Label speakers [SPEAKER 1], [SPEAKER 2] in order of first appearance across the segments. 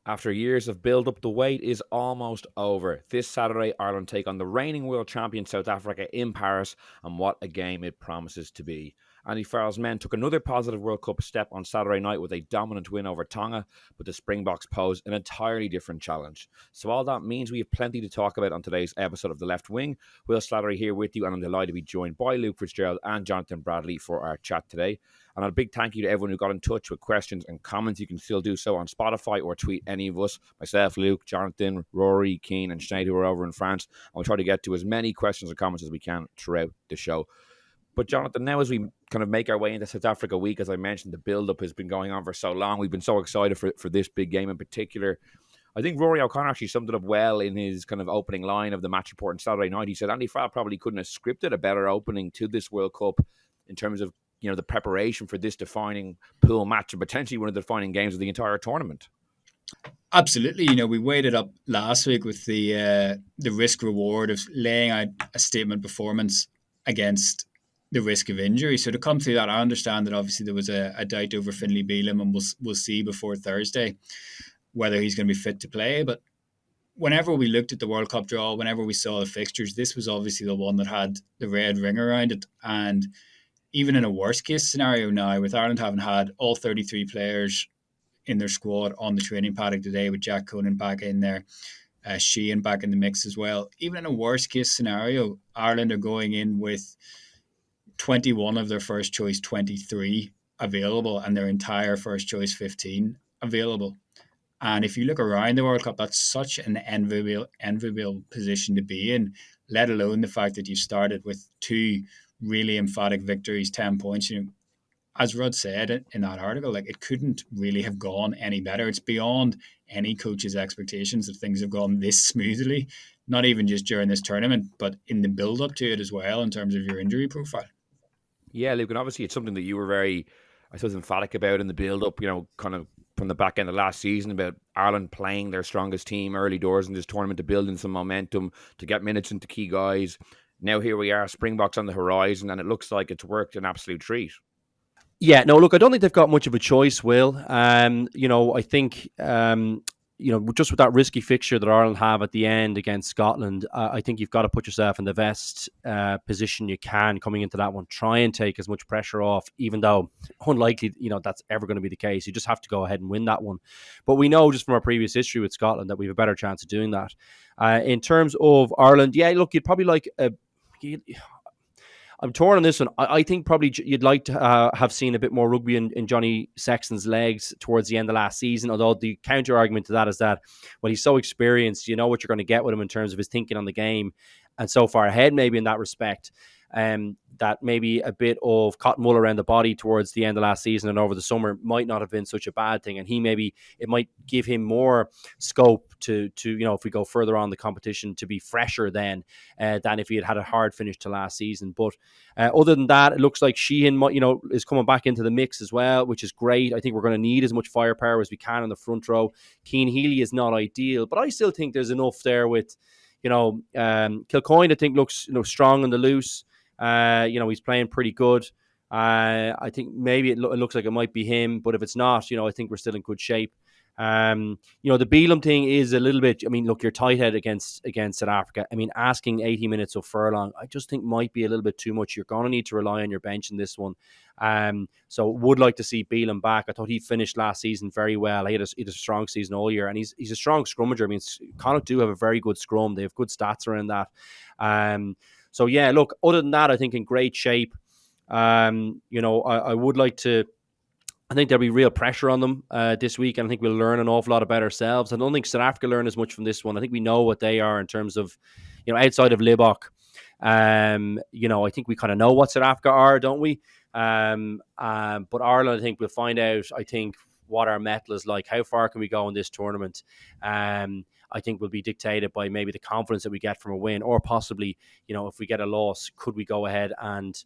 [SPEAKER 1] After years of build-up, the wait is almost over. This Saturday, Ireland take on the reigning world champion South Africa in Paris, and what a game it promises to be. Andy Farrell's men took another positive World Cup step on Saturday night with a dominant win over Tonga, but the Springboks pose an entirely different challenge. So all that means we have plenty to talk about on today's episode of The Left Wing. Will Slattery here with you, and I'm delighted to be joined by Luke Fitzgerald and Jonathan Bradley for our chat today. And a big thank you to everyone who got in touch with questions and comments. You can still do so on Spotify or tweet any of us, myself, Luke, Jonathan, Rory, Keane, and Sinead, who are over in France. And we'll try to get to as many questions and comments as we can throughout the show. But Jonathan, now as we kind of make our way into South Africa week, as I mentioned, the build-up has been going on for so long. We've been so excited for this big game in particular. I think Rory O'Connor actually summed it up well in his kind of opening line of the match report on Saturday night. He said Andy Farrell probably couldn't have scripted a better opening to this World Cup in terms of, you know, the preparation for this defining pool match and potentially one of the defining games of the entire tournament.
[SPEAKER 2] Absolutely. You know, we weighed it up last week with the risk reward of laying out a statement performance against the risk of injury. So to come through that, I understand that obviously there was a doubt over Finlay Bealham, and we'll see before Thursday whether he's going to be fit to play. But whenever we looked at the World Cup draw, whenever we saw the fixtures, this was obviously the one that had the red ring around it. And even in a worst case scenario now, with Ireland having had all 33 players in their squad on the training paddock today, with Jack Conan back in there, Sheehan back in the mix as well. Even in a worst case scenario, Ireland are going in with 21 of their first choice 23 available and their entire first choice 15 available. And if you look around the World Cup, that's such an enviable position to be in, let alone the fact that you started with two really emphatic victories, 10 points. You know, as Rod said in that article, like, it couldn't really have gone any better. It's beyond any coach's expectations that things have gone this smoothly, not even just during this tournament, but in the build-up to it as well in terms of your injury profile.
[SPEAKER 1] Yeah, Luke, and obviously it's something that you were very, I suppose, emphatic about in the build-up, you know, kind of from the back end of last season, about Ireland playing their strongest team early doors in this tournament to build in some momentum, to get minutes into key guys. Now here we are, Springboks on the horizon, and it looks like it's worked an absolute treat.
[SPEAKER 3] Yeah, no, look, I don't think they've got much of a choice, Will. I think, just with that risky fixture that Ireland have at the end against Scotland, I think you've got to put yourself in the best position you can coming into that one. Try and take as much pressure off, even though unlikely, that's ever going to be the case. You just have to go ahead and win that one. But we know just from our previous history with Scotland that we have a better chance of doing that. In terms of Ireland, yeah, look, you'd probably like I'm torn on this one. I think probably you'd like to have seen a bit more rugby in Johnny Sexton's legs towards the end of last season, although the counter argument to that is that, well, he's so experienced, you know what you're going to get with him in terms of his thinking on the game, and so far ahead maybe in that respect. That maybe a bit of cotton wool around the body towards the end of last season and over the summer might not have been such a bad thing, and it might give him more scope to if we go further on the competition, to be fresher than if he had a hard finish to last season. But other than that, it looks like Sheehan is coming back into the mix as well, which is great. I think we're going to need as much firepower as we can in the front row. Cian Healy is not ideal, but I still think there's enough there with Kilcoyne. I think looks strong on the loose. He's playing pretty good. I think maybe it looks like it might be him, but if it's not, I think we're still in good shape. The Bealham thing is a little bit, look, you're tight head against South Africa. Asking 80 minutes of furlong, I just think might be a little bit too much. You're going to need to rely on your bench in this one. So would like to see Bealham back. I thought he finished last season very well. He had a strong season all year, and he's a strong scrummager. Connacht do have a very good scrum. They have good stats around that. So yeah, look, other than that, I think in great shape. I would like to, I think there'll be real pressure on them this week, and I think we'll learn an awful lot about ourselves. I don't think South Africa learn as much from this one. I think we know what they are in terms of, outside of Libbok. I think we kind of know what South Africa are, don't we? But Ireland, I think we'll find out, what our mettle is like. How far can we go in this tournament? I think will be dictated by maybe the confidence that we get from a win, or possibly, if we get a loss, could we go ahead and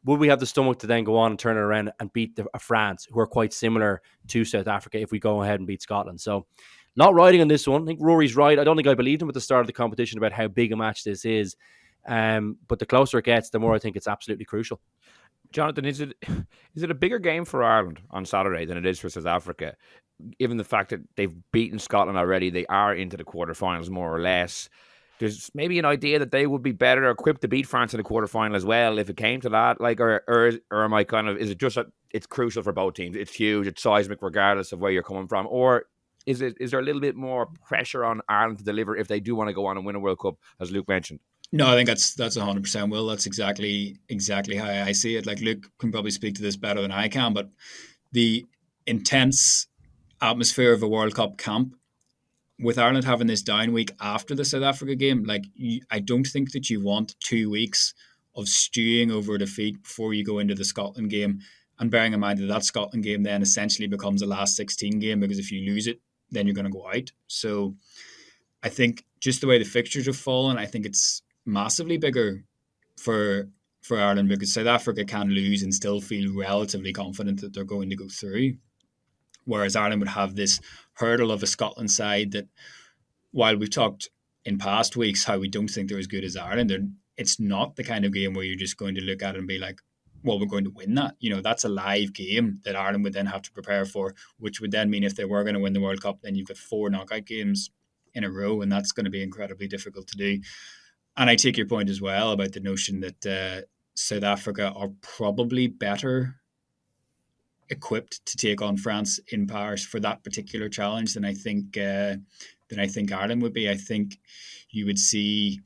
[SPEAKER 3] would we have the stomach to then go on and turn it around and beat France, who are quite similar to South Africa, if we go ahead and beat Scotland? So not riding on this one. I think Rory's right. I don't think I believed him at the start of the competition about how big a match this is. But the closer it gets, the more I think it's absolutely crucial.
[SPEAKER 1] Jonathan, is it a bigger game for Ireland on Saturday than it is for South Africa? Given the fact that they've beaten Scotland already, they are into the quarterfinals more or less. There's maybe an idea that they would be better equipped to beat France in the quarterfinal as well if it came to that. Like, or am I kind of? Is it just that it's crucial for both teams? It's huge. It's seismic, regardless of where you're coming from. Or is there a little bit more pressure on Ireland to deliver if they do want to go on and win a World Cup, as Luke mentioned?
[SPEAKER 2] No, I think that's 100%. Will, that's exactly how I see it. Like, Luke can probably speak to this better than I can, but the intense atmosphere of a World Cup camp, with Ireland having this down week after the South Africa game, like, I don't think that you want 2 weeks of stewing over defeat before you go into the Scotland game. And bearing in mind that Scotland game then essentially becomes a last 16 game, because if you lose it, then you're going to go out. So I think just the way the fixtures have fallen, I think it's massively bigger for Ireland, because South Africa can lose and still feel relatively confident that they're going to go through. Whereas Ireland would have this hurdle of a Scotland side that, while we've talked in past weeks how we don't think they're as good as Ireland, it's not the kind of game where you're just going to look at it and be like, well, we're going to win that. That's a live game that Ireland would then have to prepare for, which would then mean if they were going to win the World Cup, then you've got 4 knockout games in a row, and that's going to be incredibly difficult to do. And I take your point as well about the notion that South Africa are probably better equipped to take on France in Paris for that particular challenge than I think Ireland would be. I think you would see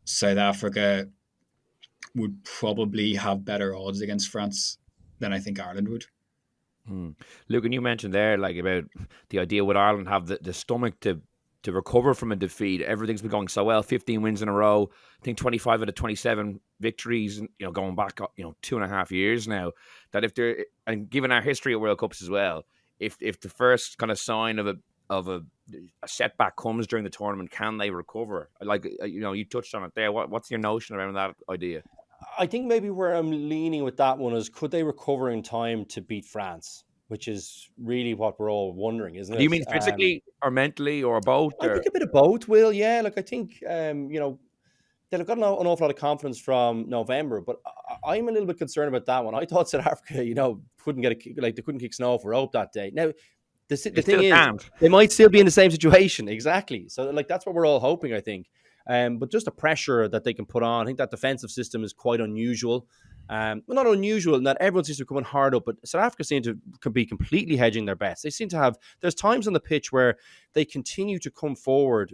[SPEAKER 2] South Africa would probably have better odds against France than I think Ireland would.
[SPEAKER 1] Luke, and you mentioned there, like, about the idea would Ireland have the stomach to recover from a defeat. Everything's been going so well, 15 wins in a row. I think 25 out of 27 victories, going back, 2.5 years now, that if they're, and given our history at World Cups as well, if the first kind of sign of a setback comes during the tournament, can they recover? Like, you touched on it there. What's your notion around that idea?
[SPEAKER 3] I think maybe where I'm leaning with that one is, could they recover in time to beat France? Which is really what we're all wondering, isn't it?
[SPEAKER 1] Do you mean physically or mentally or both?
[SPEAKER 3] I think a bit of both, Will. Yeah, like, I think, they've got an awful lot of confidence from November, but I'm a little bit concerned about that one. I thought South Africa, couldn't they couldn't kick snow for rope that day. Now, the thing is, they might still be in the same situation. Exactly. So, like, that's what we're all hoping, I think. But just the pressure that they can put on, I think that defensive system is quite unusual. Well, not unusual, not everyone seems to be coming hard up, but South Africa seem to be completely hedging their bets. They seem to have, there's times on the pitch where they continue to come forward,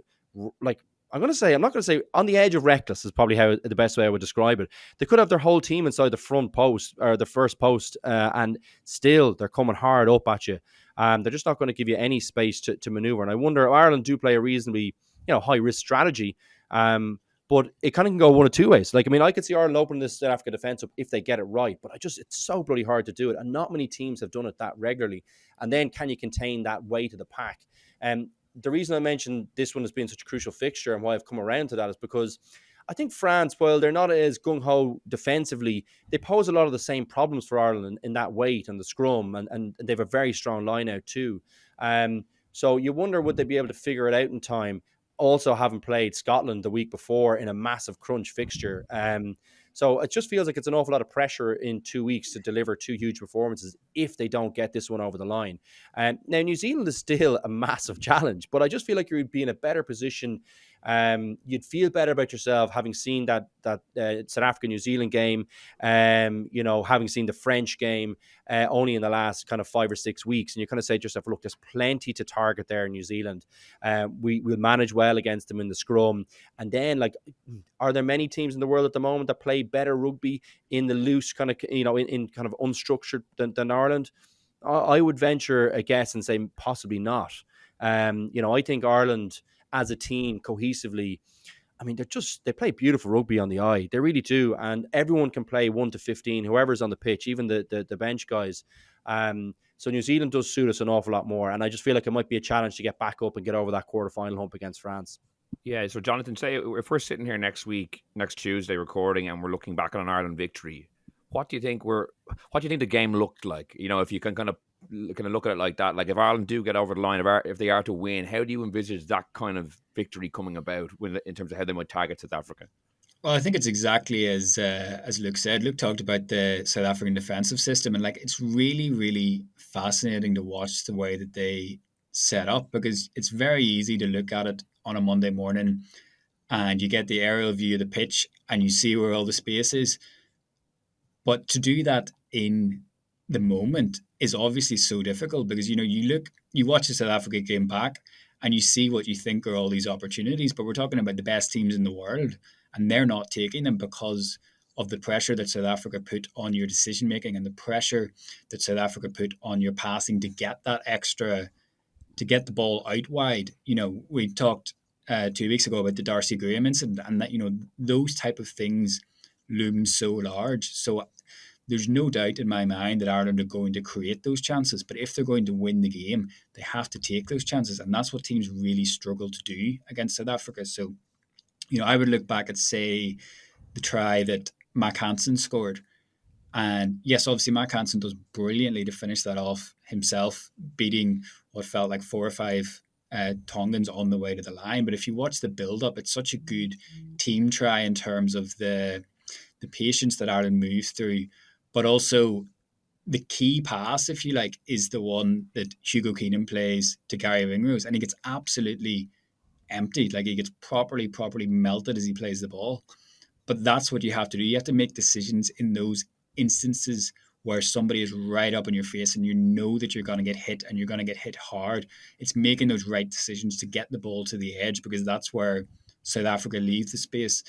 [SPEAKER 3] like, I'm not going to say on the edge of reckless is probably how the best way I would describe it. They could have their whole team inside the front post or the first post, and still they're coming hard up at you. They're just not going to give you any space to maneuver. And I wonder, Ireland do play a reasonably, high risk strategy. But it kind of can go one of two ways. Like, I mean, I could see Ireland opening this South Africa defence up if they get it right, but it's so bloody hard to do it. And not many teams have done it that regularly. And then can you contain that weight of the pack? The reason I mentioned this one as being such a crucial fixture and why I've come around to that is because I think France, while they're not as gung-ho defensively, they pose a lot of the same problems for Ireland in that weight and the scrum, and they have a very strong line-out too. So you wonder, would they be able to figure it out in time? Also, having played Scotland the week before in a massive crunch fixture. So it just feels like it's an awful lot of pressure in 2 weeks to deliver 2 huge performances if they don't get this one over the line. Now, New Zealand is still a massive challenge, but I just feel like you'd be in a better position. You'd feel better about yourself having seen that South Africa-New Zealand game, having seen the French game only in the last kind of 5 or 6 weeks. And you kind of say to yourself, look, there's plenty to target there in New Zealand. We'll manage well against them in the scrum. And then, like, are there many teams in the world at the moment that play better rugby in the loose kind of, in kind of unstructured than Ireland? I would venture a guess and say possibly not. I think Ireland as a team cohesively, I mean, they play beautiful rugby on the eye. They really do. And everyone can play 1 to 15, whoever's on the pitch, even the bench guys. So New Zealand does suit us an awful lot more. And I just feel like it might be a challenge to get back up and get over that quarterfinal hump against France.
[SPEAKER 1] Yeah, so Jonathan, say if we're sitting here next Tuesday recording, and we're looking back on an Ireland victory, what do you think the game looked like? If you can kind of look at it like that, like if Ireland do get over the line, if they are to win, how do you envisage that kind of victory coming about in terms of how they might target South Africa?
[SPEAKER 2] Well, I think it's exactly as Luke said. Luke talked about the South African defensive system, and like it's really, really fascinating to watch the way that they set up because it's very easy to look at it on a Monday morning and you get the aerial view of the pitch and you see where all the space is. But to do that in the moment is obviously so difficult because you watch the South Africa game back and you see what you think are all these opportunities, but we're talking about the best teams in the world and they're not taking them because of the pressure that South Africa put on your decision making and the pressure that South Africa put on your passing to get that extra to get the ball out wide. We talked 2 weeks ago about the Darcy Graham incident, and that those type of things loom so large. So there's no doubt in my mind that Ireland are going to create those chances. But if they're going to win the game, they have to take those chances, and that's what teams really struggle to do against South Africa. So I would look back at, say, the try that Mac Hansen scored. And yes, obviously, Mac Hansen does brilliantly to finish that off himself, beating what felt like 4 or 5 Tongans on the way to the line. But if you watch the build-up, it's such a good team try in terms of the patience that Ireland moves through. But also, the key pass, if you like, is the one that Hugo Keenan plays to Gary Ringrose. And he gets absolutely emptied. Like, he gets properly melted as he plays the ball. But that's what you have to do. You have to make decisions in those instances where somebody is right up in your face and you know that you're going to get hit and you're going to get hit hard. It's making those right decisions to get the ball to the edge because that's where South Africa leaves the space.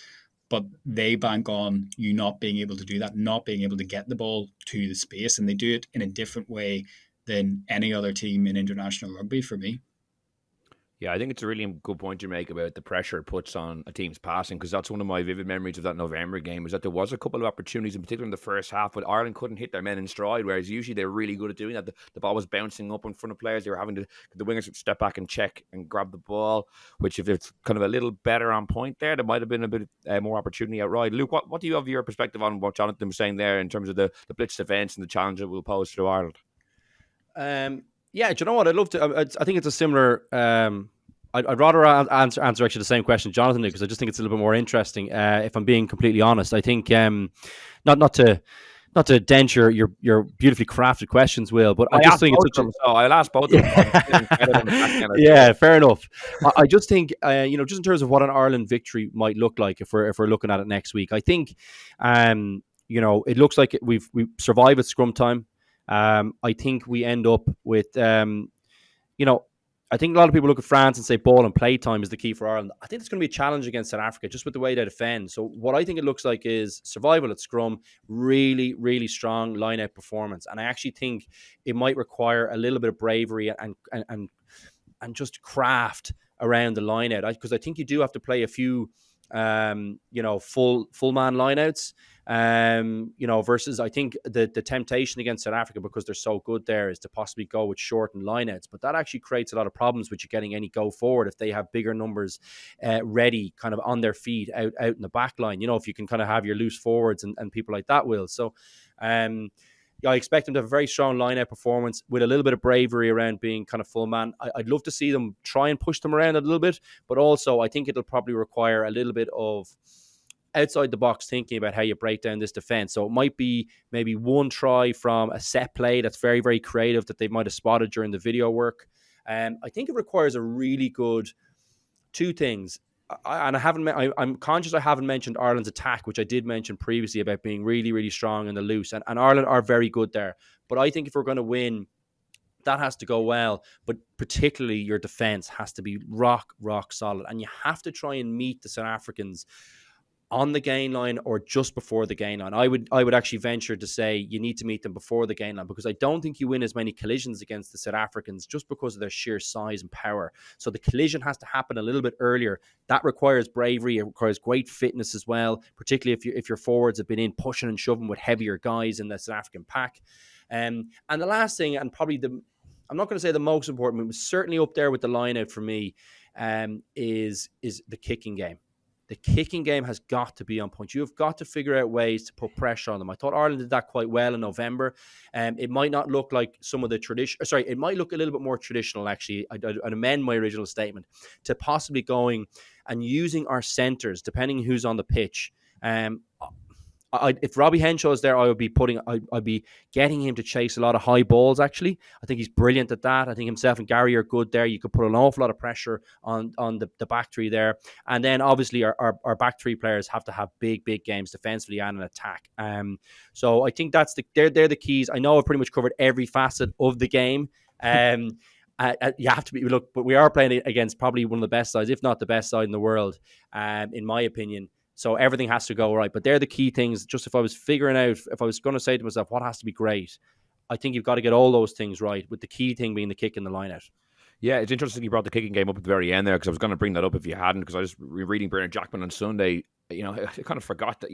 [SPEAKER 2] But they bank on you not being able to do that, not being able to get the ball to the space. And they do it in a different way than any other team in international rugby for me.
[SPEAKER 1] Yeah, I think it's a really good point you make about the pressure it puts on a team's passing, because that's one of my vivid memories of that November game, is that there was a couple of opportunities, in particular in the first half, but Ireland couldn't hit their men in stride, whereas usually they're really good at doing that. The ball was bouncing up in front of players. They were having the wingers would step back and check and grab the ball, which if it's kind of a little better on point there might have been a bit more opportunity outright. Luke, what do you have your perspective on what Jonathan was saying there in terms of the blitz defence and the challenge it will pose to Ireland?
[SPEAKER 3] Yeah, do you know what? I'd love to. I think it's a similar... I'd rather answer actually the same question Jonathan did, because I just think it's a little bit more interesting. If I'm being completely honest, I think not to dent your beautifully crafted questions, Will, but I just think it's such
[SPEAKER 1] so I'll ask both of them.
[SPEAKER 3] Yeah, fair enough. I just think just in terms of what an Ireland victory might look like if we're looking at it next week, I think it looks like we've survived at scrum time. I think we end up with I think a lot of people look at France and say ball and play time is the key for Ireland. I think it's going to be a challenge against South Africa just with the way they defend. So what I think it looks like is survival at scrum, really, really strong line-out performance. And I actually think it might require a little bit of bravery and just craft around the line-out, because I think you do have to play a few full man lineouts. Versus I think the temptation against South Africa, because they're so good there, is to possibly go with shortened lineouts. But that actually creates a lot of problems with you getting any go forward if they have bigger numbers ready, kind of on their feet out in the back line. If you can kind of have your loose forwards and people like that, Will. So I expect them to have a very strong line-out performance with a little bit of bravery around being kind of full man. I'd love to see them try and push them around a little bit, but also I think it'll probably require a little bit of outside the box thinking about how you break down this defense. So it might be maybe one try from a set play that's very, very creative that they might have spotted during the video work. I think it requires a really good two things. I'm conscious I haven't mentioned Ireland's attack, which I did mention previously about being really, really strong in the loose. And Ireland are very good there. But I think if we're going to win, that has to go well. But particularly your defense has to be rock solid. And you have to try and meet the South Africans on the gain line or just before the gain line. I would actually venture to say you need to meet them before the gain line, because I don't think you win as many collisions against the South Africans just because of their sheer size and power. So the collision has to happen a little bit earlier. That requires bravery. It requires great fitness as well, particularly if your forwards have been in pushing and shoving with heavier guys in the South African pack. And the last thing, and probably I'm not going to say the most important, but certainly up there with the line out for me, is the kicking game. The kicking game has got to be on point. You have got to figure out ways to put pressure on them. I thought Ireland did that quite well in November. It might not look like some of the tradition. Sorry, it might look a little bit more traditional, actually. I'd amend my original statement to possibly going and using our centres, depending who's on the pitch, If Robbie Henshaw is there, I'd be getting him to chase a lot of high balls. Actually, I think he's brilliant at that. I think himself and Gary are good there. You could put an awful lot of pressure on the back three there, and then obviously our back three players have to have big games defensively and an attack. So I think they're the keys. I know I've pretty much covered every facet of the game. You have to be but we are playing against probably one of the best sides, if not the best side in the world, in my opinion. So everything has to go right. But they're the key things. Just if I was going to say to myself, what has to be great? I think you've got to get all those things right, with the key thing being the kick and the line out.
[SPEAKER 1] Yeah, it's interesting you brought the kicking game up at the very end there, because I was going to bring that up if you hadn't, because I was reading Bernard Jackman on Sunday. I kind of forgot that,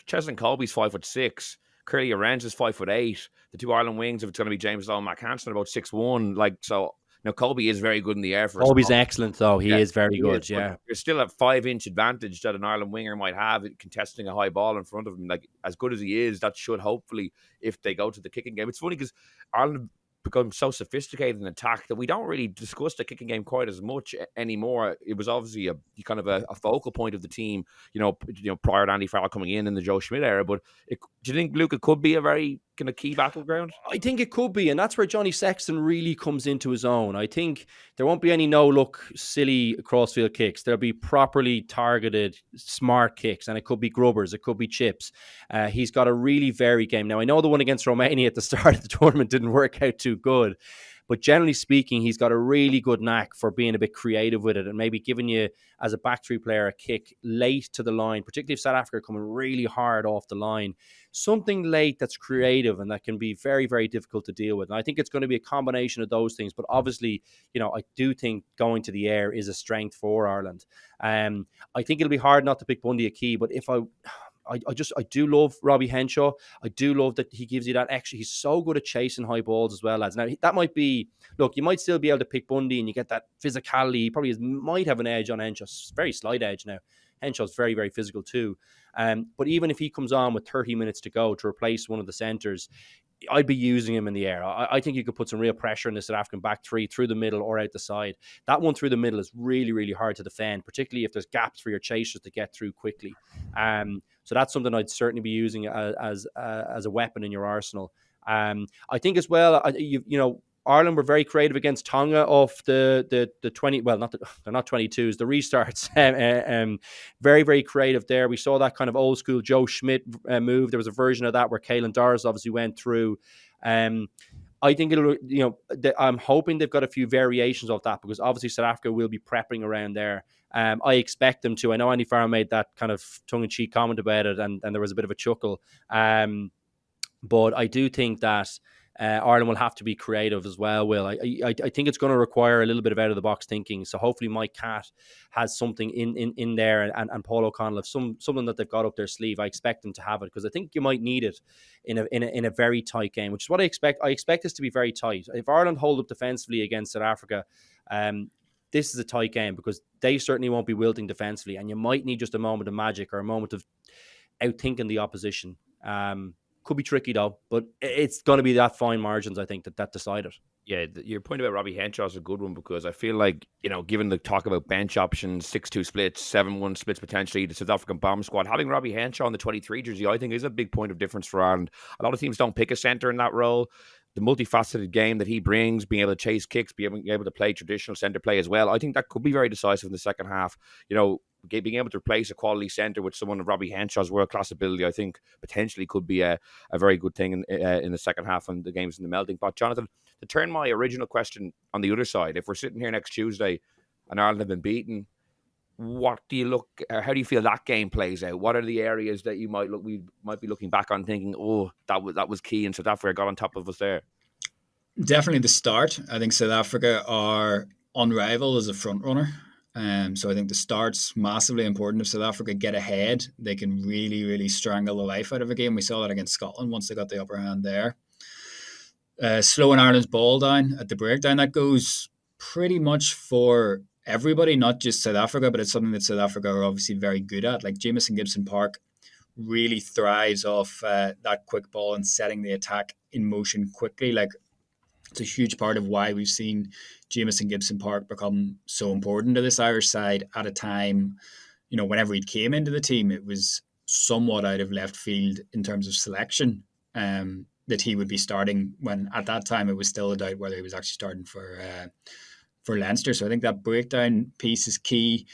[SPEAKER 1] Cheslin Colby's 5'6", Curly Orange is 5'8". The two Ireland wings, if it's going to be James Lowe and Mac Hansen, are about 6'1". So now Colby is very good in the air for us.
[SPEAKER 3] Colby's excellent, though. He is very good. Yeah,
[SPEAKER 1] there's still a 5-inch advantage that an Ireland winger might have contesting a high ball in front of him. Like, as good as he is, that should hopefully, if they go to the kicking game. It's funny because Ireland become so sophisticated in attack that we don't really discuss the kicking game quite as much anymore. It was obviously a kind of a focal point of the team, prior to Andy Farrell coming in the Joe Schmidt era. But do you think, Luke, it could be a very kind of key battleground?
[SPEAKER 3] I think it could be, and that's where Johnny Sexton really comes into his own. I think there won't be any no-look, silly crossfield kicks. There'll be properly targeted, smart kicks, and it could be grubbers, it could be chips. He's got a really varied game. Now, I know the one against Romania at the start of the tournament didn't work out too good, but generally speaking, he's got a really good knack for being a bit creative with it and maybe giving you, as a back three player, a kick late to the line, particularly if South Africa are coming really hard off the line. Something late that's creative and that can be very, very difficult to deal with. And I think it's going to be a combination of those things. But obviously, I do think going to the air is a strength for Ireland. I think it'll be hard not to pick Bundy a key, but I do love Robbie Henshaw. I do love that he gives you that extra. He's so good at chasing high balls as well, lads. Now, that might be, look, you might still be able to pick Bundy and you get that physicality. He probably might have an edge on Henshaw, very slight edge now. Henshaw's very, very physical too. But even if he comes on with 30 minutes to go to replace one of the centres, I'd be using him in the air. I think you could put some real pressure on the South African back three through the middle or out the side. That one through the middle is really, really hard to defend, particularly if there's gaps for your chasers to get through quickly. So that's something I'd certainly be using as a weapon in your arsenal. I think as well, Ireland were very creative against Tonga off the 20. Well, they're not 22s, the restarts. Very, very creative there. We saw that kind of old school Joe Schmidt move. There was a version of that where Caelan Doris obviously went through. I think I'm hoping they've got a few variations of that, because obviously South Africa will be prepping around there. I expect them to. I know Andy Farrell made that kind of tongue-in-cheek comment about it, and there was a bit of a chuckle. But I do think that Ireland will have to be creative as well, Will. I think it's going to require a little bit of out-of-the-box thinking. So hopefully Mike Catt has something in there, and Paul O'Connell have something that they've got up their sleeve. I expect them to have it, because I think you might need it in a very tight game, which is what I expect. I expect this to be very tight. If Ireland hold up defensively against South Africa, this is a tight game, because they certainly won't be wilting defensively, and you might need just a moment of magic or a moment of outthinking the opposition. Could be tricky though, but it's going to be that fine margins, I think, that decide it.
[SPEAKER 1] Yeah, your point about Robbie Henshaw is a good one, because I feel like, given the talk about bench options, 6-2 splits, 7-1 splits potentially, the South African bomb squad, having Robbie Henshaw on the 23 jersey, I think, is a big point of difference for Ireland. A lot of teams don't pick a centre in that role. The multifaceted game that he brings, being able to chase kicks, being able to play traditional centre play as well, I think that could be very decisive in the second half. Being able to replace a quality centre with someone of Robbie Henshaw's world-class ability, I think potentially could be a very good thing in the second half when the game's in the melting pot. Jonathan, to turn my original question on the other side, if we're sitting here next Tuesday and Ireland have been beaten, how do you feel that game plays out? What are the areas that we might be looking back on thinking, oh, that was key, and South Africa got on top of us there?
[SPEAKER 2] Definitely the start. I think South Africa are unrivaled as a front runner. So I think the start's massively important. If South Africa get ahead, they can really, really strangle the life out of a game. We saw that against Scotland once they got the upper hand there. Slowing Ireland's ball down at the breakdown, that goes pretty much for everybody, not just South Africa, but it's something that South Africa are obviously very good at. Like Jamison Gibson-Park really thrives off that quick ball and setting the attack in motion quickly. Like, it's a huge part of why we've seen Jamison Gibson-Park become so important to this Irish side at a time, whenever he came into the team, it was somewhat out of left field in terms of selection. That he would be starting when at that time it was still a doubt whether he was actually starting for Leinster. So I think that breakdown piece is key.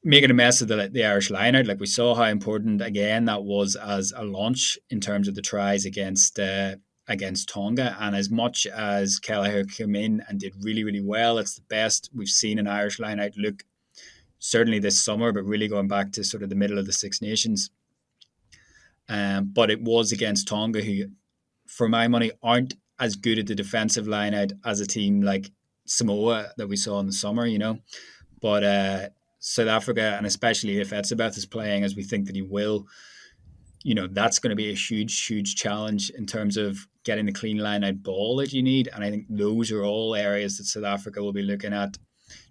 [SPEAKER 2] Making a mess of the Irish lineout, like we saw how important again that was as a launch in terms of the tries against Tonga. And as much as Kelleher came in and did really, really well, it's the best we've seen an Irish lineout look certainly this summer, but really going back to sort of the middle of the Six Nations. But it was against Tonga, who, for my money, aren't as good at the defensive lineout as a team like Samoa that we saw in the summer, But South Africa, and especially if Etzebeth is playing as we think that he will, that's going to be a huge, huge challenge in terms of getting the clean line-out ball that you need. And I think those are all areas that South Africa will be looking at,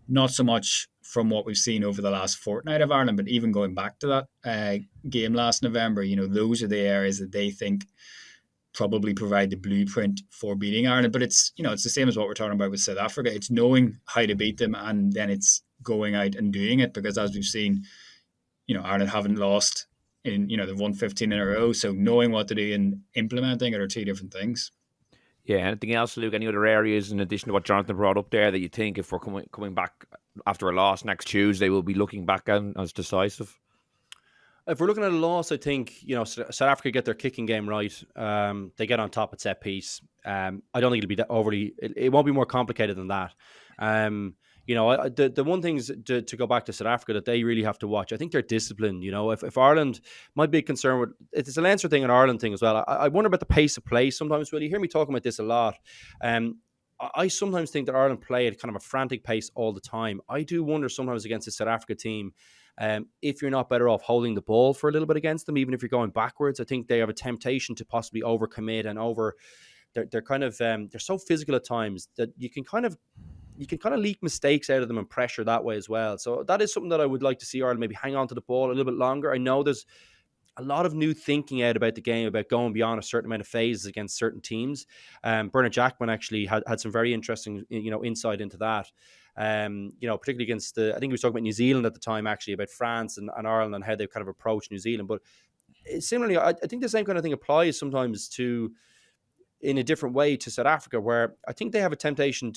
[SPEAKER 2] not so much from what we've seen over the last fortnight of Ireland, but even going back to that game last November, those are the areas that they think probably provide the blueprint for beating Ireland. But it's the same as what we're talking about with South Africa. It's knowing how to beat them, and then it's going out and doing it, because as we've seen, Ireland haven't lost in, they've won 15 in a row. So knowing what to do and implementing it are two different things.
[SPEAKER 1] Yeah, anything else, Luke? Any other areas in addition to what Jonathan brought up there that you think, if we're coming back after a loss next Tuesday, we'll be looking back on as decisive?
[SPEAKER 3] If we're looking at a loss, I think, South Africa get their kicking game right. They get on top at set piece. I don't think it'll be that overly. It won't be more complicated than that. The one thing is to go back to South Africa that they really have to watch. I think they're disciplined. If Ireland might be concerned with, it's a Leinster thing, an Ireland thing as well. I wonder about the pace of play sometimes. Will you hear me talking about this a lot? I sometimes think that Ireland play at kind of a frantic pace all the time. I do wonder sometimes against the South Africa team, if you're not better off holding the ball for a little bit against them, even if you're going backwards. I think they have a temptation to possibly overcommit and they're kind of they're so physical at times that you can kind of leak mistakes out of them and pressure that way as well. So that is something that I would like to see Ireland maybe hang on to the ball a little bit longer. I know there's a lot of new thinking out about the game, about going beyond a certain amount of phases against certain teams. Bernard Jackman actually had some very interesting, insight into that. Particularly against I think he was talking about New Zealand at the time, actually, about France and Ireland and how they kind of approach New Zealand. But similarly, I think the same kind of thing applies sometimes in a different way to South Africa, where I think they have a temptation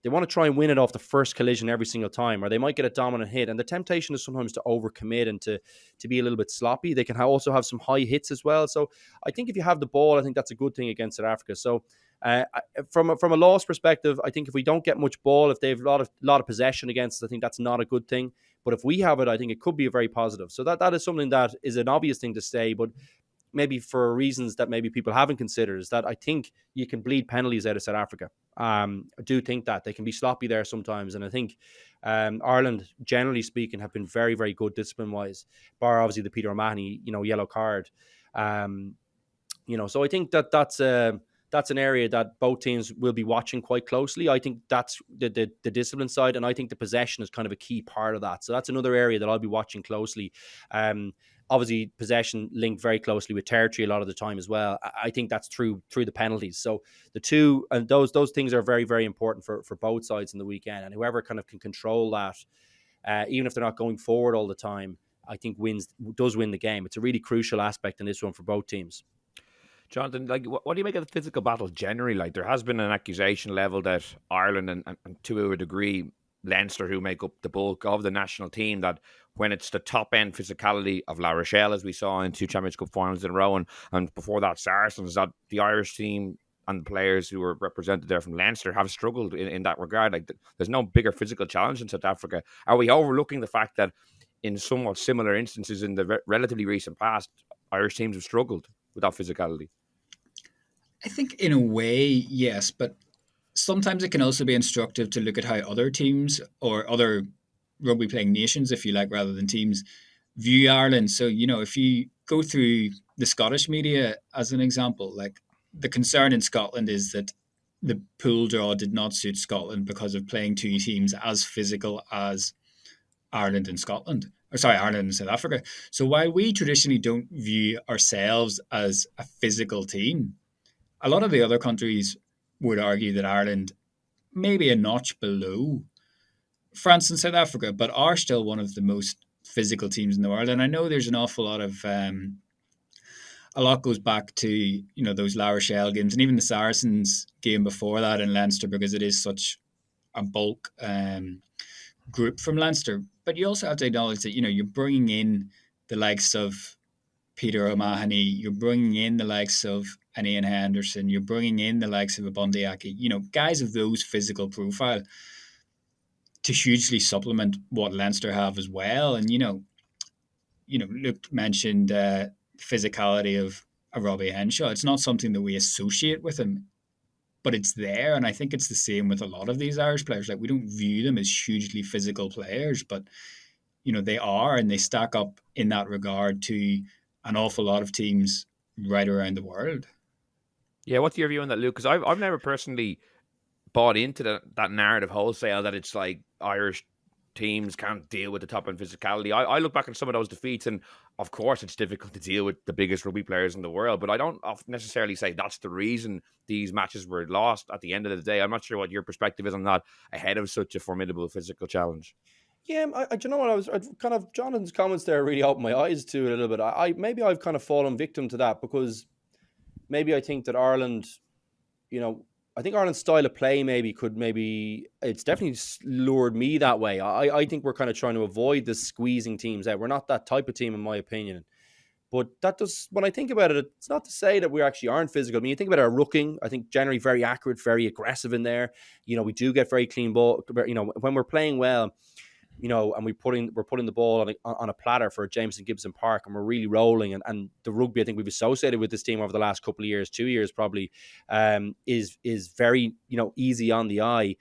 [SPEAKER 3] they want to try and win it off the first collision every single time, or they might get a dominant hit. And the temptation is sometimes to overcommit and to be a little bit sloppy. They can also have some high hits as well. So I think if you have the ball, I think that's a good thing against South Africa. So from a loss perspective, I think if we don't get much ball, if they have a lot of possession against us, I think that's not a good thing. But if we have it, I think it could be a very positive. So that is something that is an obvious thing to say, but maybe for reasons that maybe people haven't considered, is that I think you can bleed penalties out of South Africa. I do think that they can be sloppy there sometimes. And I think Ireland, generally speaking, have been very, very good discipline-wise, bar obviously the Peter O'Mahony, yellow card. So I think that's an area that both teams will be watching quite closely. I think that's the discipline side, and I think the possession is kind of a key part of that. So that's another area that I'll be watching closely. Obviously, possession linked very closely with territory a lot of the time as well. I think that's through the penalties. So the two, and those things are very, very important for both sides in the weekend. And whoever kind of can control that, even if they're not going forward all the time, I think does win the game. It's a really crucial aspect in this one for both teams.
[SPEAKER 1] Jonathan, what do you make of the physical battle generally? Like, there has been an accusation leveled at Ireland and to a degree Leinster, who make up the bulk of the national team, that when it's the top end physicality of La Rochelle, as we saw in 2 Championship Cup finals in a row, and before that Saracens, that the Irish team and the players who were represented there from Leinster have struggled in that regard. Like, there's no bigger physical challenge in South Africa. Are we overlooking the fact that in somewhat similar instances in the relatively recent past, Irish teams have struggled with that physicality?
[SPEAKER 2] I think in a way, yes, but sometimes it can also be instructive to look at how other teams or other rugby playing nations, if you like, rather than teams, view Ireland. So, if you go through the Scottish media as an example, like, the concern in Scotland is that the pool draw did not suit Scotland because of playing two teams as physical as Ireland and Ireland and South Africa. So while we traditionally don't view ourselves as a physical team, a lot of the other countries would argue that Ireland may be a notch below France and South Africa, but are still one of the most physical teams in the world. And I know there's an awful lot of a lot goes back to, you know, those La Rochelle games and even the Saracens game before that in Leinster, because it is such a bulk group from Leinster. But you also have to acknowledge that, you know, you're bringing in the likes of Peter O'Mahony, you're bringing in the likes of an Ian Henderson, you're bringing in the likes of a Bundyaki, you know, guys of those physical profile to hugely supplement what Leinster have as well. And, Luke mentioned physicality of a Robbie Henshaw. It's not something that we associate with him, but it's there. And I think it's the same with a lot of these Irish players. Like, we don't view them as hugely physical players, but, you know, they are, and they stack up in that regard to an awful lot of teams right around the world.
[SPEAKER 1] Yeah, what's your view on that, Luke? Because I've never personally bought into that narrative wholesale that it's like Irish teams can't deal with the top end physicality. I look back at some of those defeats, and of course it's difficult to deal with the biggest rugby players in the world, but I don't necessarily say that's the reason these matches were lost at the end of the day. I'm not sure what your perspective is on that ahead of such a formidable physical challenge.
[SPEAKER 3] Yeah, do you know what? I kind of, Jonathan's comments there really opened my eyes to it a little bit. Maybe I've kind of fallen victim to that, because maybe I think that Ireland, I think Ireland's style of play it's definitely lured me that way. I think we're kind of trying to avoid the squeezing teams out. We're not that type of team, in my opinion. But when I think about it, it's not to say that we actually aren't physical. I mean, you think about our rucking, I think generally very accurate, very aggressive in there. We do get very clean ball. When we're playing well, and we're putting the ball on a platter for Jameson Gibson Park, and we're really rolling. And the rugby I think we've associated with this team over the last couple of years, 2 years probably, is very easy on the eye.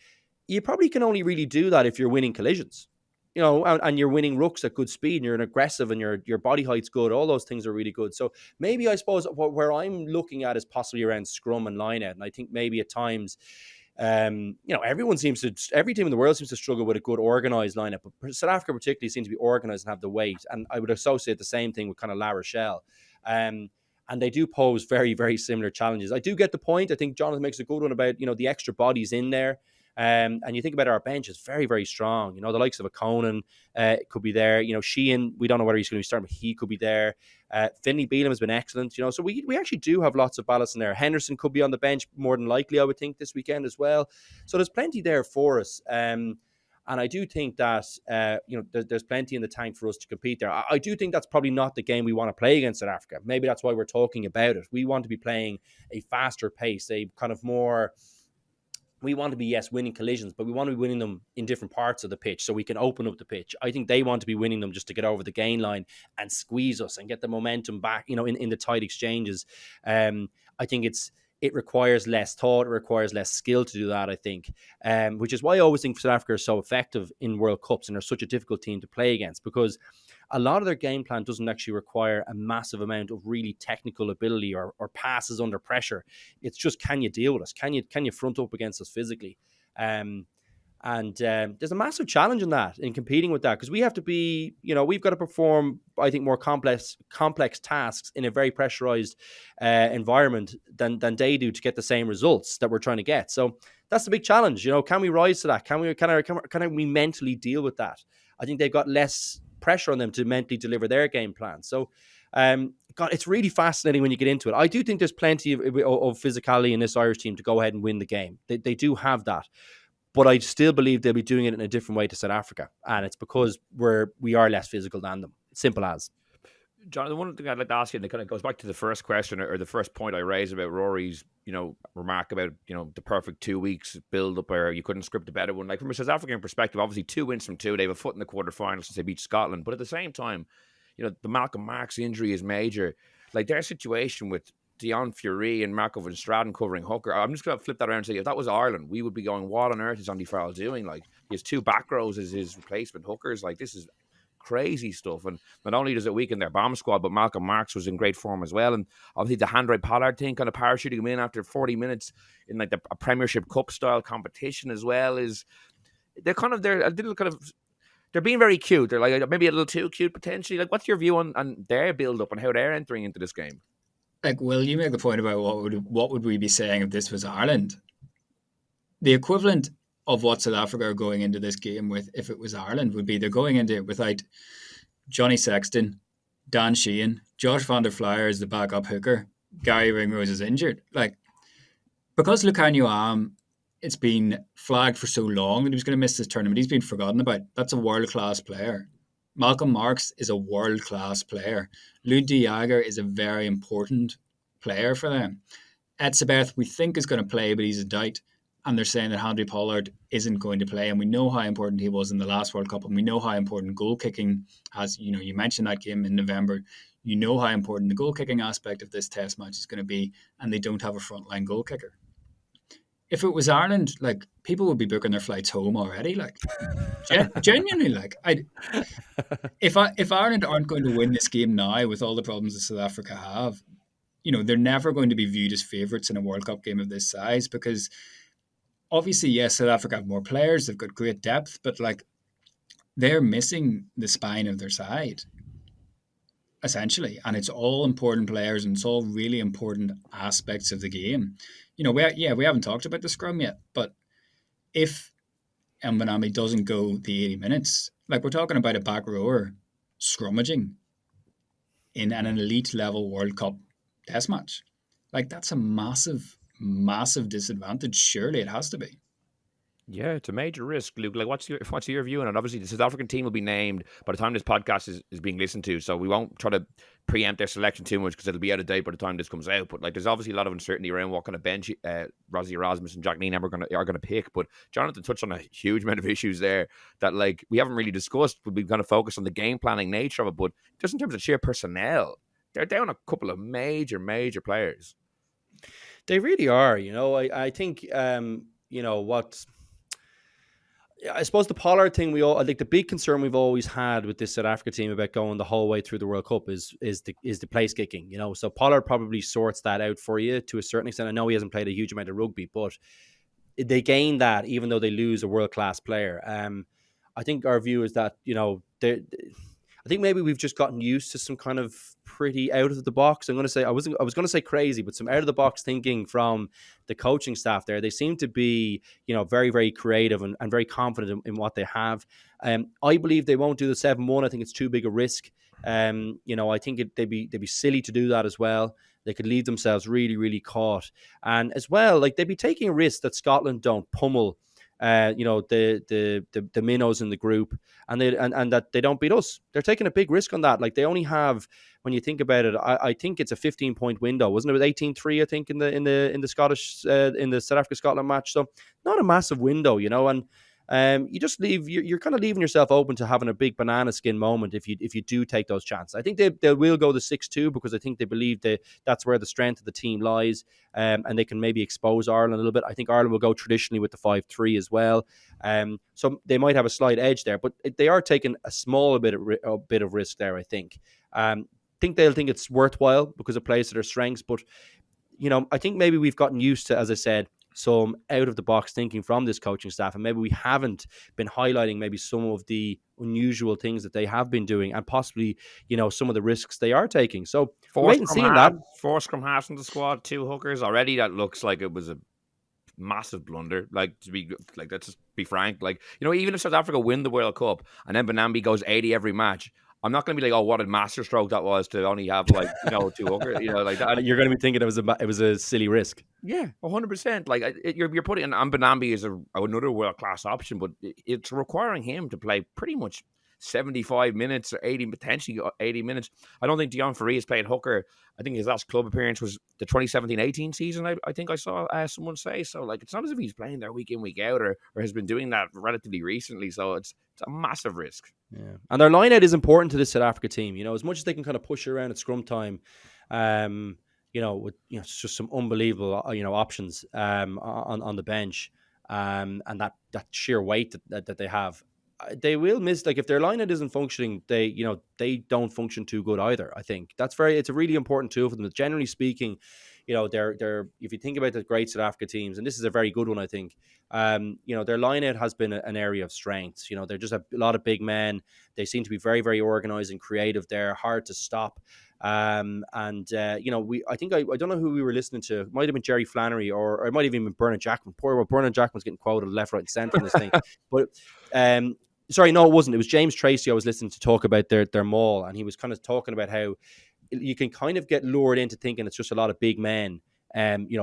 [SPEAKER 3] You probably can only really do that if you're winning collisions, and you're winning rucks at good speed, and you're an aggressive, and your body height's good. All those things are really good. So maybe, I suppose, where I'm looking at is possibly around scrum and line out, and I think maybe at times, every team in the world seems to struggle with a good organized lineup, but South Africa particularly seems to be organized and have the weight. And I would associate the same thing with kind of La Rochelle. And they do pose very, very similar challenges. I do get the point. I think Jonathan makes a good one about, the extra bodies in there. And you think about our bench, is very, very strong. The likes of a Conan could be there. Sheehan, we don't know whether he's going to be starting, but he could be there. Finlay Bealham has been excellent. So we actually do have lots of ballast in there. Henderson could be on the bench more than likely, I would think, this weekend as well. So there's plenty there for us. And I do think that, there's plenty in the tank for us to compete there. I do think that's probably not the game we want to play against South Africa. Maybe that's why we're talking about it. We want to be playing a faster pace, a kind of more... We want to be, yes, winning collisions, but we want to be winning them in different parts of the pitch so we can open up the pitch. I think they want to be winning them just to get over the gain line and squeeze us and get the momentum back, in the tight exchanges. I think it requires less thought, it requires less skill to do that, I think, which is why I always think South Africa is so effective in World Cups and they're such a difficult team to play against, because a lot of their game plan doesn't actually require a massive amount of really technical ability or passes under pressure. It's just, can you deal with us? Can you front up against us physically? And there's a massive challenge in competing with that, because we have to be, we've got to perform, I think, more complex tasks in a very pressurized environment than they do to get the same results that we're trying to get. So that's the big challenge. Can we rise to that? Can we mentally deal with that? I think they've got less pressure on them to mentally deliver their game plan. So, God, it's really fascinating when you get into it. I do think there's plenty of physicality in this Irish team to go ahead and win the game. They do have that. But I still believe they'll be doing it in a different way to South Africa. And it's because we are less physical than them. Simple as.
[SPEAKER 1] John, the one thing I'd like to ask you, and it kind of goes back to the first question or the first point I raised about Rory's, remark about, the perfect 2 weeks build up, or you couldn't script a better one. Like, from a South African perspective, obviously 2 wins from 2. They have a foot in the quarterfinals since they beat Scotland. But at the same time, the Malcolm Marx injury is major. Like, their situation with Dion Fury and Marco van Straten covering hooker, I'm just going to flip that around and say, if that was Ireland, we would be going, what on earth is Andy Farrell doing? Like, he has 2 back rows as his replacement hookers. Like, this is crazy stuff. And not only does it weaken their bomb squad, but Malcolm Marx was in great form as well. And obviously the Handré Pollard thing, kind of parachuting him in after 40 minutes in like a Premiership Cup style competition as well, is they're being very cute. They're like maybe a little too cute potentially. Like, what's your view on their build up and how they're entering into this game?
[SPEAKER 2] Like, Will, you make the point about what would we be saying if this was Ireland? The equivalent of what South Africa are going into this game with, if it was Ireland, would be they're going into it without Johnny Sexton, Dan Sheehan, Josh van der Flier is the backup hooker, Gary Ringrose is injured. Like, because Lucanio it's been flagged for so long that he was going to miss this tournament, he's been forgotten about. That's a world-class player. Malcolm Marx is a world-class player. Lou de Jager is a very important player for them. Etzebeth, we think, is going to play, but he's a doubt. And they're saying that Handry Pollard isn't going to play. And we know how important he was in the last World Cup. And we know how important goal kicking has, you mentioned that game in November. You know how important the goal kicking aspect of this test match is going to be. And they don't have a frontline goal kicker. If it was Ireland, like, people would be booking their flights home already. Like, genuinely, like, if Ireland aren't going to win this game now with all the problems that South Africa have, they're never going to be viewed as favourites in a World Cup game of this size, because obviously, yes, South Africa have more players, they've got great depth, but like, they're missing the spine of their side, essentially. And it's all important players, and it's all really important aspects of the game. We haven't talked about the scrum yet, but if Mbanami doesn't go the 80 minutes, like, we're talking about a back rower scrummaging in an elite level World Cup test match. Like, that's a massive, massive disadvantage. Surely it has to be.
[SPEAKER 1] Yeah, it's a major risk, Luke. Like, what's your view on it? Obviously, the South African team will be named by the time this podcast is being listened to, so we won't try to preempt their selection too much because it'll be out of date by the time this comes out. But like, there's obviously a lot of uncertainty around what kind of bench Rosie Erasmus and Jack Neenam are going to pick. But Jonathan touched on a huge amount of issues there that, like, we haven't really discussed, but we've kind of focused on the game planning nature of it. But just in terms of sheer personnel, they're down a couple of major players.
[SPEAKER 3] They really are. I think I suppose the Pollard thing, I think the big concern we've always had with this South Africa team about going the whole way through the World Cup is the place kicking. So Pollard probably sorts that out for you to a certain extent. I know he hasn't played a huge amount of rugby, but they gain that even though they lose a world class player. I think our view is that I think maybe we've just gotten used to some kind of pretty out of the box. I was going to say crazy, but some out of the box thinking from the coaching staff there. They seem to be, very, very creative and very confident in what they have. I believe they won't do the 7-1. I think it's too big a risk. I think they'd be silly to do that as well. They could leave themselves really, really caught. And as well, like, they'd be taking a risk that Scotland don't pummel the minnows in the group, and that they don't beat us. They're taking a big risk on that. Like, they only have, when you think about it, I think it's a 15-point window, wasn't it? With 18-3, I think in the Scottish in the South Africa Scotland match. So not a massive window, and you just you're kind of leaving yourself open to having a big banana skin moment if you do take those chances. I think they will go the 6-2 because I think they believe that's where the strength of the team lies, and they can maybe expose Ireland a little bit. I think Ireland will go traditionally with the 5-3 as well, so they might have a slight edge there, but they are taking a small bit of risk there. I think they'll think it's worthwhile because it plays to their strengths, but I think maybe we've gotten used to, as I said, some out of the box thinking from this coaching staff, and maybe we haven't been highlighting maybe some of the unusual things that they have been doing, and possibly some of the risks they are taking. So wait and see that.
[SPEAKER 1] 4 scrum halves in the squad, 2 hookers already. That looks like it was a massive blunder. Like, let's just be frank. Like, even if South Africa win the World Cup and then Benambi goes 80 every match, I'm not going to be like, oh, what a masterstroke that was to only have 2 hookers, like that.
[SPEAKER 3] You're going to be thinking it was a silly risk.
[SPEAKER 1] Yeah, 100%. Like, you're putting in Benambi as another world class option, but it's requiring him to play pretty much 75 minutes or 80, potentially 80 minutes. I don't think Dion Fourie has played hooker. I think his last club appearance was the 2017-18 season, I think I saw someone say. So, like, it's not as if he's playing there week in, week out, or has been doing that relatively recently. So it's a massive risk.
[SPEAKER 3] Yeah, and their line-out is important to this South Africa team. As much as they can kind of push around at scrum time, with it's just some unbelievable options on the bench, and that sheer weight that they have. They will miss, like, if their line-out isn't functioning, they don't function too good either. I think it's a really important tool for them. Generally speaking, they're if you think about the great South Africa teams, and this is a very good one, I think. Their line-out has been an area of strength. They're just a lot of big men. They seem to be very, very organized and creative. They're hard to stop. I don't know who we were listening to. It might have been Jerry Flannery, or it might have even been Bernard Jackman. Bernard Jackman's getting quoted left, right, and centre in this thing. But sorry, no, it wasn't. It was James Tracy I was listening to talk about their maul, and he was kind of talking about how you can kind of get lured into thinking it's just a lot of big men,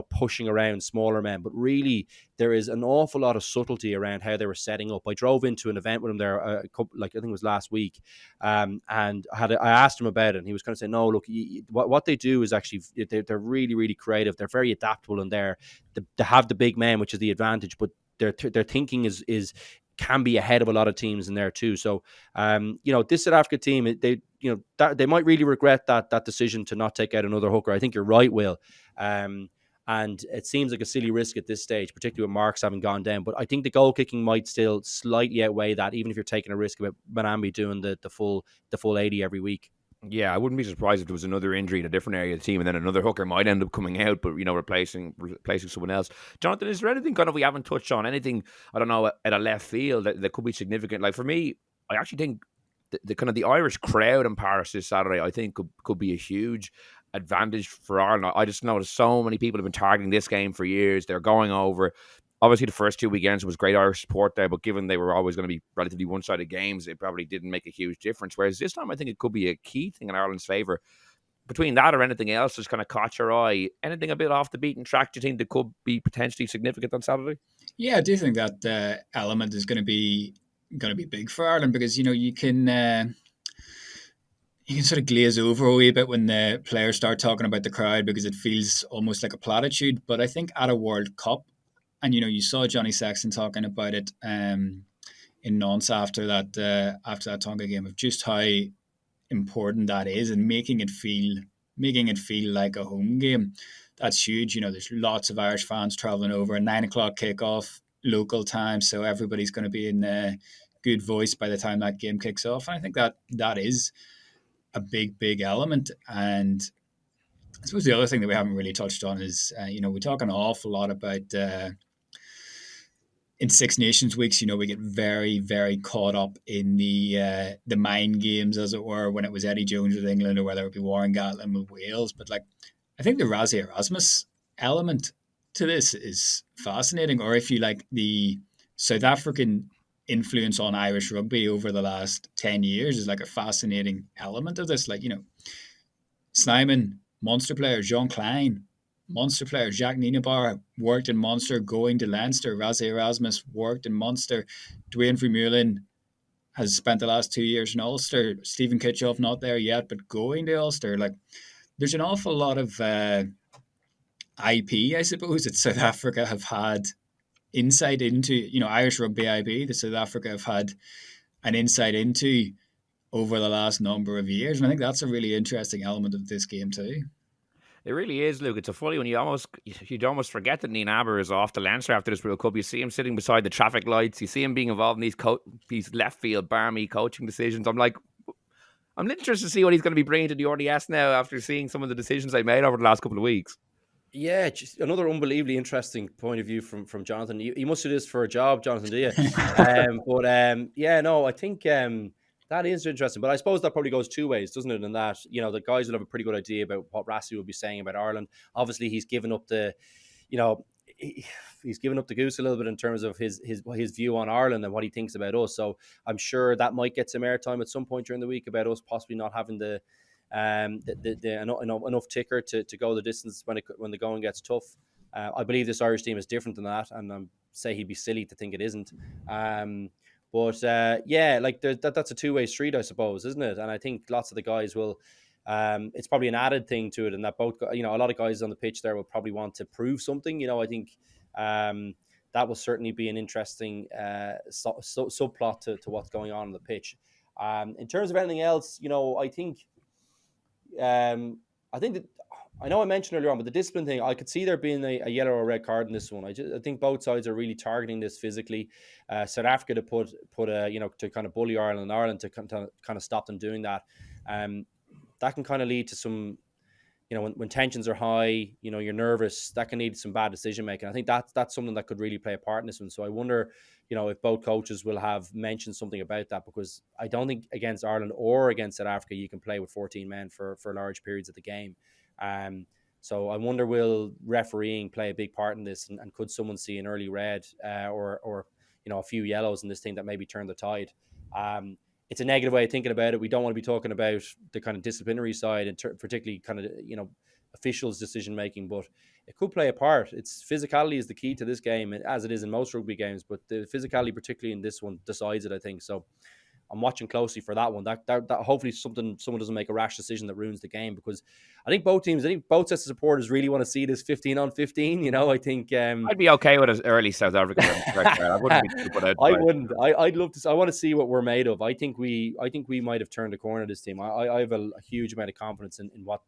[SPEAKER 3] pushing around smaller men. But really, there is an awful lot of subtlety around how they were setting up. I drove into an event with him there, I think it was last week, and I asked him about it, and he was kind of saying, no, look, what they do is actually they're really, really creative. They're very adaptable, and they have the big men, which is the advantage, but their thinking is can be ahead of a lot of teams in there too. So, this South Africa team, they might really regret that decision to not take out another hooker. I think you're right, Will. And it seems like a silly risk at this stage, particularly with Marks having gone down. But I think the goal kicking might still slightly outweigh that, even if you're taking a risk about Manambi doing the full 80 every week.
[SPEAKER 1] Yeah, I wouldn't be surprised if there was another injury in a different area of the team, and then another hooker might end up coming out, but replacing someone else. Jonathan, is there anything kind of we haven't touched on? Anything, I don't know, at a left field that could be significant? Like for me, I actually think the kind of the Irish crowd in Paris this Saturday, I think could be a huge advantage for Ireland. I just noticed so many people have been targeting this game for years. They're going over. Obviously, the first 2 weekends was great Irish support there, but given they were always going to be relatively one-sided games, it probably didn't make a huge difference. Whereas this time, I think it could be a key thing in Ireland's favour. Between that or anything else that's kind of caught your eye, anything a bit off the beaten track, do you think that could be potentially significant on Saturday?
[SPEAKER 2] Yeah, I do think that element is going to be big for Ireland, because you can sort of glaze over a wee bit when the players start talking about the crowd, because it feels almost like a platitude. But I think at a World Cup, and you saw Johnny Sexton talking about it in Nantes after that Tonga game, of just how important that is, and making it feel like a home game. That's huge. There's lots of Irish fans traveling over. A 9:00 kickoff local time, so everybody's going to be in good voice by the time that game kicks off. And I think that is a big element. And I suppose the other thing that we haven't really touched on is, we talk an awful lot about in Six Nations weeks, we get very, very caught up in the mind games, as it were, when it was Eddie Jones with England, or whether it be Warren Gatland with Wales. But I think the Rassie Erasmus element to this is fascinating, or if you like, the South African influence on Irish rugby over the last 10 years is like a fascinating element of this. Snyman, Munster player, Jean Klein, Munster player, Jacques Nienaber, worked in Munster, going to Leinster. Rassie Erasmus worked in Munster. Dwayne Vermeulen has spent the last 2 years in Ulster. Stephen Kitchoff, not there yet, but going to Ulster. There's an awful lot of IP, I suppose, that South Africa have had insight into, Irish rugby IP that South Africa have had an insight into over the last number of years. And I think that's a really interesting element of this game too.
[SPEAKER 1] It really is, Luke. It's a funny one. You'd almost forget that Nienaber is off to Leinster after this World Cup. You see him sitting beside the traffic lights. You see him being involved in these left field barmy coaching decisions. I'm interested to see what he's going to be bringing to the RDS now after seeing some of the decisions they made over the last couple of weeks.
[SPEAKER 3] Yeah, just another unbelievably interesting point of view from Jonathan. You must do this for a job, Jonathan, do you? I think that is interesting. But I suppose that probably goes two ways, doesn't it? In that, the guys will have a pretty good idea about what Rassie will be saying about Ireland. Obviously, he's given up he's given up the goose a little bit in terms of his view on Ireland and what he thinks about us. So I'm sure that might get some airtime at some point during the week about us possibly not having enough ticker to go the distance when the going gets tough. I believe this Irish team is different than that, and I say he'd be silly to think it isn't. That's a two-way street, I suppose, isn't it? And I think lots of the guys will. It's probably an added thing to it, and that both, a lot of guys on the pitch there will probably want to prove something. I think that will certainly be an interesting subplot to what's going on the pitch. In terms of anything else, I think that I know I mentioned earlier on, but the discipline thing, I could see there being a yellow or red card in this one. I think both sides are really targeting this physically. South Africa to put to kind of bully Ireland to kind of stop them doing that. That can kind of lead to some, when tensions are high, you're nervous, that can lead to some bad decision making. I think that's something that could really play a part in this one. So I wonder, if both coaches will have mentioned something about that, because I don't think against Ireland or against South Africa you can play with 14 men for large periods of the game. So I wonder, will refereeing play a big part in this, and could someone see an early red or a few yellows in this thing that maybe turn the tide? It's a negative way of thinking about it. We don't want to be talking about the kind of disciplinary side and particularly kind of, officials' decision making, but it could play a part. It's physicality is the key to this game, as it is in most rugby games, but the physicality, particularly in this one, decides it, I think. So I'm watching closely for that one. That hopefully someone doesn't make a rash decision that ruins the game, because I think both sets of supporters really want to see this 15-on-15. I think
[SPEAKER 1] I'd be okay with an early South African red card. I wouldn't be too put out.
[SPEAKER 3] I wouldn't. I'd love to. I want to see what we're made of. I think we might have turned the corner this team. I have a huge amount of confidence in what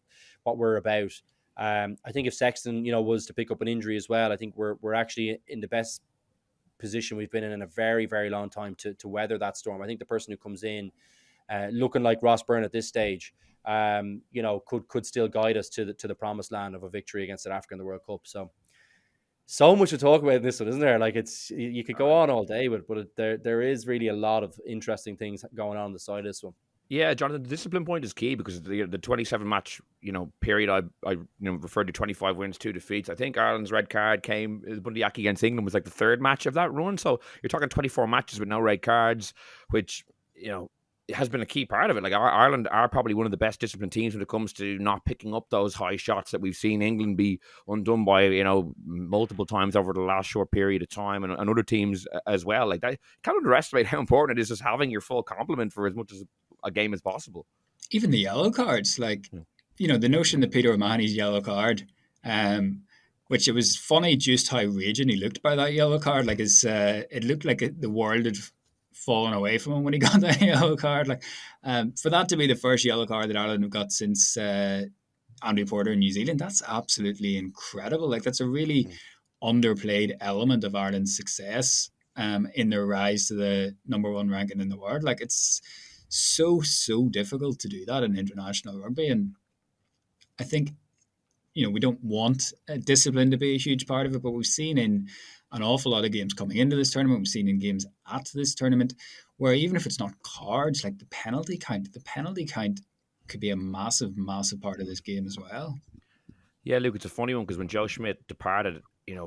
[SPEAKER 3] we're about. I think if Sexton, was to pick up an injury as well, I think we're actually in the best position we've been in a very, very long time to weather that storm. I think the person who comes in looking like Ross Byrne at this stage, could still guide us to the promised land of a victory against South Africa in the World Cup. So much to talk about in this one, isn't there? Like, you could go on all day, but there is really a lot of interesting things going on the side of this one.
[SPEAKER 1] Yeah, Jonathan, the discipline point is key, because the 27 match period I referred to 25 wins, 2 defeats. I think Ireland's red card came Bundyaki against England was like the third match of that run. So you're talking 24 matches with no red cards, which has been a key part of it. Like, Ireland are probably one of the best disciplined teams when it comes to not picking up those high shots that we've seen England be undone by, multiple times over the last short period of time, and other teams as well. Like, that, can't underestimate how important it is just having your full complement for as much as a game as possible.
[SPEAKER 2] Even the yellow cards, like, the notion that Peter O'Mahony's yellow card, which it was funny just how raging he looked by that yellow card. Like, it looked like the world had fallen away from him when he got that yellow card. Like, for that to be the first yellow card that Ireland have got since Andy Porter in New Zealand, that's absolutely incredible. Like, that's a really underplayed element of Ireland's success in their rise to the number one ranking in the world. Like, it's so difficult to do that in international rugby, and I think we don't want discipline to be a huge part of it, but we've seen in an awful lot of games coming into this tournament, we've seen in games at this tournament, where even if it's not cards, like the penalty count could be a massive part of this game as well.
[SPEAKER 1] Yeah, Luke, it's a funny one, because when Joe Schmidt departed,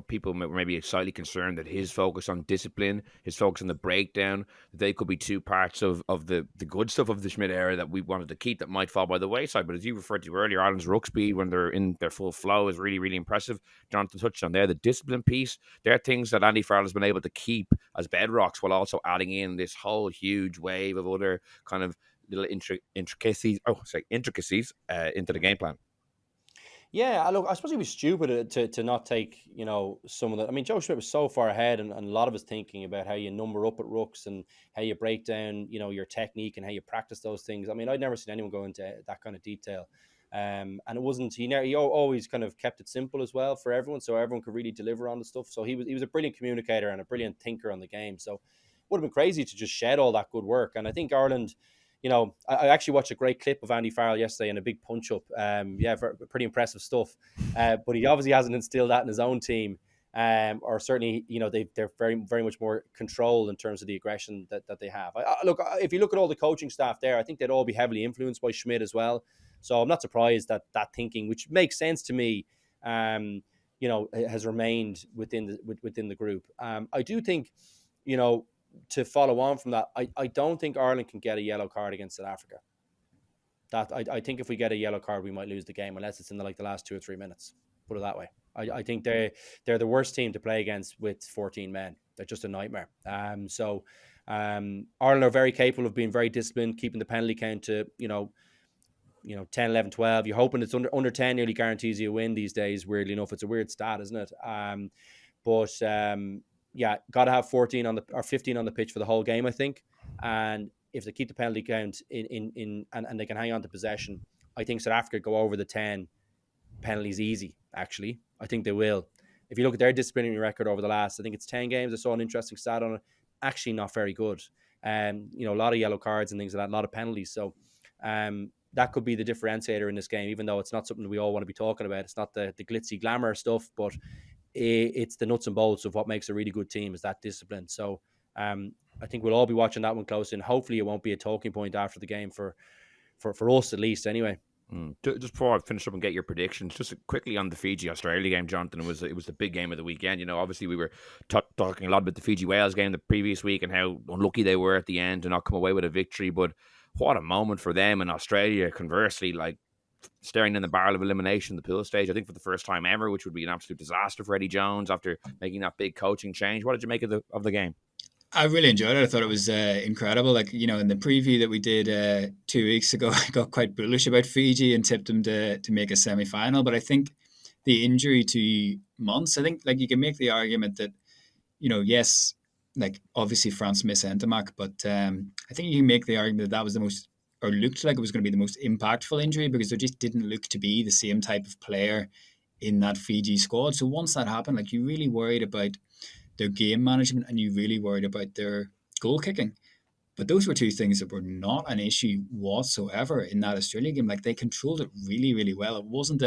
[SPEAKER 1] people were maybe slightly concerned that his focus on discipline, his focus on the breakdown, they could be two parts of the good stuff of the Schmidt era that we wanted to keep that might fall by the wayside. But as you referred to earlier, Ireland's ruck speed when they're in their full flow is really, really impressive. Jonathan touched on there, the discipline piece. There are things that Andy Farrell has been able to keep as bedrocks, while also adding in this whole huge wave of other kind of little intricacies into the game plan.
[SPEAKER 3] Yeah, look, I suppose it was stupid to not take, some of the... I mean, Joe Schmidt was so far ahead, and a lot of his thinking about how you number up at rucks and how you break down, your technique and how you practice those things. I mean, I'd never seen anyone go into that kind of detail. And it wasn't... He always kind of kept it simple as well for everyone, so everyone could really deliver on the stuff. So he was a brilliant communicator and a brilliant thinker on the game. So it would have been crazy to just shed all that good work. And I think Ireland... I actually watched a great clip of Andy Farrell yesterday in a big punch-up. Pretty impressive stuff. But he obviously hasn't instilled that in his own team. Or certainly, they're very, very much more controlled in terms of the aggression that they have. If you look at all the coaching staff there, I think they'd all be heavily influenced by Schmidt as well. So I'm not surprised that thinking, which makes sense to me, has remained within the group. I do think, to follow on from that, I don't think Ireland can get a yellow card against South Africa. I think if we get a yellow card, we might lose the game, unless it's in the last 2 or 3 minutes. Put it that way. I think they're the worst team to play against with 14 men. They're just a nightmare. Ireland are very capable of being very disciplined, keeping the penalty count to 10, 11, 12. You're hoping it's under 10 nearly guarantees you a win these days. Weirdly enough, it's a weird stat, isn't it? Yeah, got to have 14 or 15 on the pitch for the whole game, I think. And if they keep the penalty count and they can hang on to possession, I think South Africa go over the 10 penalties easy, actually. I think they will. If you look at their disciplinary record over the last, I think it's 10 games. I saw an interesting stat on it. Actually not very good. A lot of yellow cards and things like that, a lot of penalties. So that could be the differentiator in this game, even though it's not something we all want to be talking about. It's not the glitzy glamour stuff, but it's the nuts and bolts of what makes a really good team, is that discipline. So I think we'll all be watching that one close, and hopefully it won't be a talking point after the game for us, at least, anyway.
[SPEAKER 1] Just before I finish up and get your predictions, just quickly on the Fiji-Australia game, Jonathan, it was the big game of the weekend. You know, obviously we were talking a lot about the Fiji-Wales game the previous week and how unlucky they were at the end to not come away with a victory, but what a moment for them. In Australia, conversely, like staring in the barrel of elimination, the pool stage, I think for the first time ever, which would be an absolute disaster for Eddie Jones after making that big coaching change. What did you make of the game?
[SPEAKER 2] I really enjoyed it. I thought it was incredible. Like, you know, in the preview that we did 2 weeks ago, I got quite bullish about Fiji and tipped them to make a semi-final. But I think the injury to Mons, I think like you can make the argument that, you know, yes, like obviously France missed Ntamack, but I think you can make the argument that was the most, or looked like it was going to be the most impactful injury because there just didn't look to be the same type of player in that Fiji squad. So once that happened, like you really worried about their game management and you really worried about their goal kicking. But those were two things that were not an issue whatsoever in that Australia game. Like they controlled it really, really well. It wasn't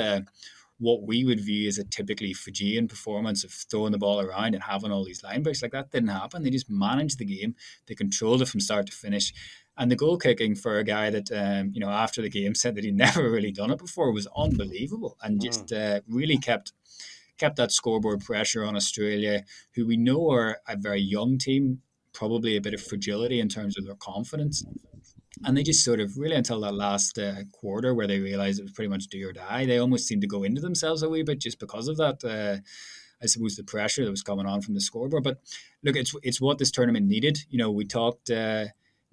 [SPEAKER 2] what we would view as a typically Fijian performance of throwing the ball around and having all these line breaks. Like that didn't happen. They just managed the game. They controlled it from start to finish. And the goal kicking for a guy that, you know, after the game said that he'd never really done it before was unbelievable and just really kept that scoreboard pressure on Australia, who we know are a very young team, probably a bit of fragility in terms of their confidence. And they just sort of really until that last quarter where they realised it was pretty much do or die, they almost seemed to go into themselves a wee bit just because of that. I suppose the pressure that was coming on from the scoreboard. But look, it's what this tournament needed. You know, we talked the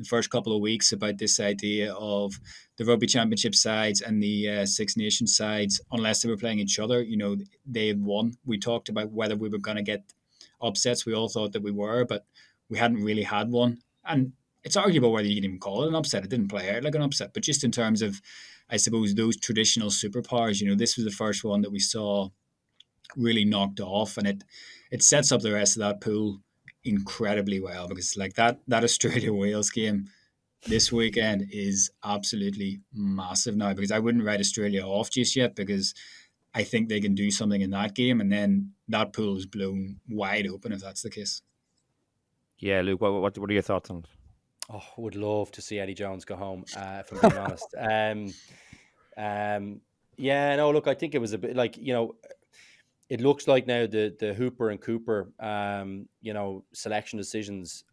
[SPEAKER 2] first couple of weeks about this idea of the Rugby Championship sides and the Six Nations sides, unless they were playing each other, you know, they had won. We talked about whether we were going to get upsets. We all thought that we were, but we hadn't really had one. And it's arguable whether you can even call it an upset. It didn't play out like an upset. But just in terms of, I suppose, those traditional superpowers, you know, this was the first one that we saw really knocked off. And it sets up the rest of that pool incredibly well because like that Australia Wales game this weekend is absolutely massive now because I wouldn't write Australia off just yet because I think they can do something in that game and then that pool is blown wide open if that's the case.
[SPEAKER 1] Yeah, Luke, what are your thoughts on it?
[SPEAKER 3] Oh, would love to see Eddie Jones go home, if I'm being honest. Yeah, no, look, I think it was a bit like, you know, it looks like now the Hooper and Cooper, you know, selection decisions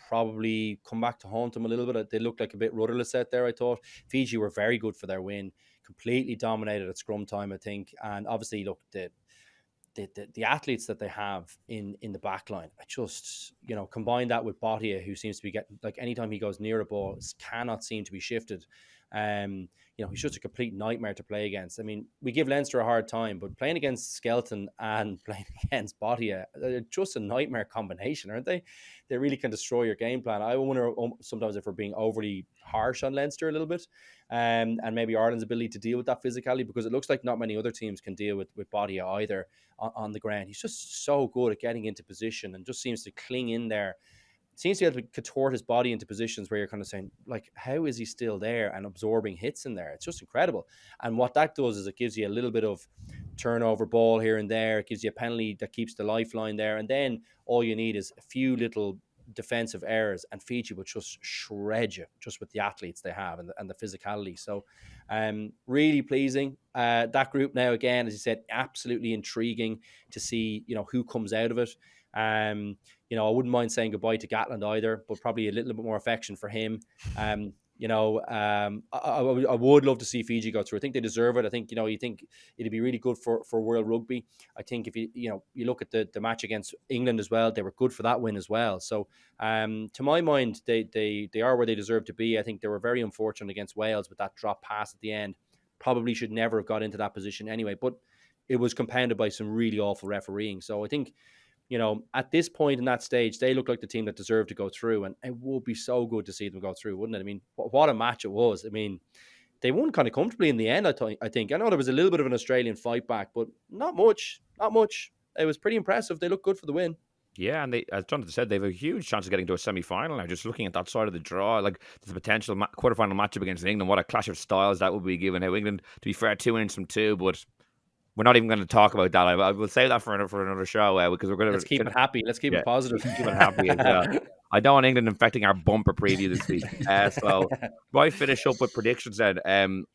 [SPEAKER 3] probably come back to haunt them a little bit. They looked like a bit rudderless out there, I thought. Fiji were very good for their win, completely dominated at scrum time, I think. And obviously, look, the athletes that they have in the back line, I just, you know, combine that with Bottia, who seems to be getting, like, anytime he goes near a ball, cannot seem to be shifted. You know, he's just a complete nightmare to play against. I mean, we give Leinster a hard time, but playing against Skelton and playing against Bottia, they're just a nightmare combination, aren't they? They really can destroy your game plan. I wonder sometimes if we're being overly harsh on Leinster a little bit, and maybe Ireland's ability to deal with that physicality, because it looks like not many other teams can deal with Bottia either on the ground. He's just so good at getting into position and just seems to cling in there. Seems to be able to contort his body into positions where you're kind of saying, like, how is he still there and absorbing hits in there? It's just incredible. And what that does is it gives you a little bit of turnover ball here and there. It gives you a penalty that keeps the lifeline there. And then all you need is a few little defensive errors and Fiji will just shred you just with the athletes they have and the physicality. So really pleasing. That group now, again, as you said, absolutely intriguing to see, you know, who comes out of it. You know, I wouldn't mind saying goodbye to Gatland either, but probably a little bit more affection for him. You know, I would love to see Fiji go through. I think they deserve it. I think, you know, you think it'd be really good for World Rugby. I think if you look at the match against England as well, they were good for that win as well. So to my mind, they are where they deserve to be. I think they were very unfortunate against Wales with that drop pass at the end. Probably should never have got into that position anyway, but it was compounded by some really awful refereeing. So I think, you know, at this point in that stage, they look like the team that deserved to go through, and it would be so good to see them go through, wouldn't it? I mean, what a match it was. I mean, they won kind of comfortably in the end, I think. I know there was a little bit of an Australian fight back, but not much. It was pretty impressive. They look good for the win.
[SPEAKER 1] Yeah, and they, as Jonathan said, they have a huge chance of getting to a semi-final now. Just looking at that side of the draw, like the potential quarterfinal matchup against England, what a clash of styles that would be, given how England, to be fair, 2 wins from 2, but we're not even going to talk about that. I will save that for another show because we're going to
[SPEAKER 3] keep it happy. Let's keep it positive.
[SPEAKER 1] Keep it happy as well. I don't want England infecting our bumper preview this week. So I finish up with predictions then.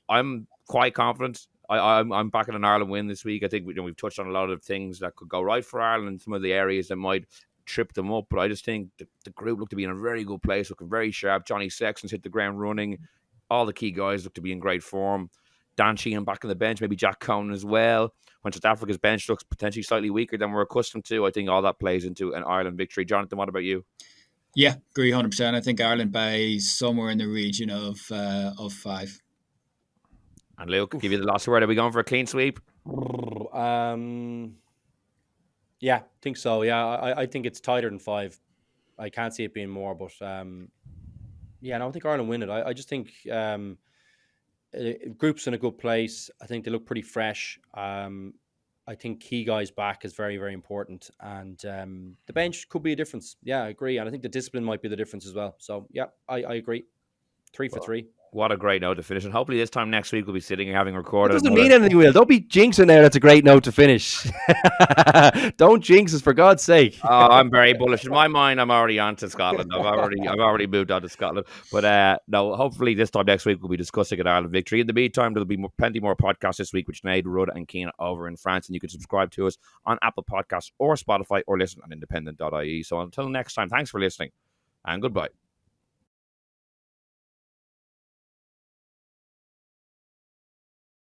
[SPEAKER 1] I'm quite confident. I'm backing an Ireland win this week. I think we've touched on a lot of things that could go right for Ireland and some of the areas that might trip them up. But I just think the group look to be in a very good place, looking very sharp. Johnny Sexton's hit the ground running. All the key guys look to be in great form. Dan Sheehan back on the bench, maybe Jack Conan as well. When South Africa's bench looks potentially slightly weaker than we're accustomed to, I think all that plays into an Ireland victory. Jonathan, what about you?
[SPEAKER 2] Yeah, agree 100%. I think Ireland by somewhere in the region of 5.
[SPEAKER 1] And Luke, give you the last word. Are we going for a clean sweep?
[SPEAKER 3] Yeah, I think so. Yeah, I think it's tighter than 5. I can't see it being more, but yeah, no, I think Ireland win it. I just think group's in a good place. I think they look pretty fresh. I think key guys back is very, very important. And the bench could be a difference. Yeah, I agree. And I think the discipline might be the difference as well. So, yeah, I agree. 3 for 3.
[SPEAKER 1] What a great note to finish. And hopefully this time next week we'll be sitting and having recorded.
[SPEAKER 3] That doesn't mean anything, Will. Don't be jinxing there. That's a great note to finish. Don't jinx us, for God's sake.
[SPEAKER 1] I'm very bullish. In my mind, I'm already on to Scotland. I've already moved on to Scotland. But no, hopefully this time next week we'll be discussing an Ireland victory. In the meantime, there'll be plenty more podcasts this week with Sinead, Rudd and Keane over in France. And you can subscribe to us on Apple Podcasts or Spotify or listen on independent.ie. So until next time, thanks for listening and goodbye.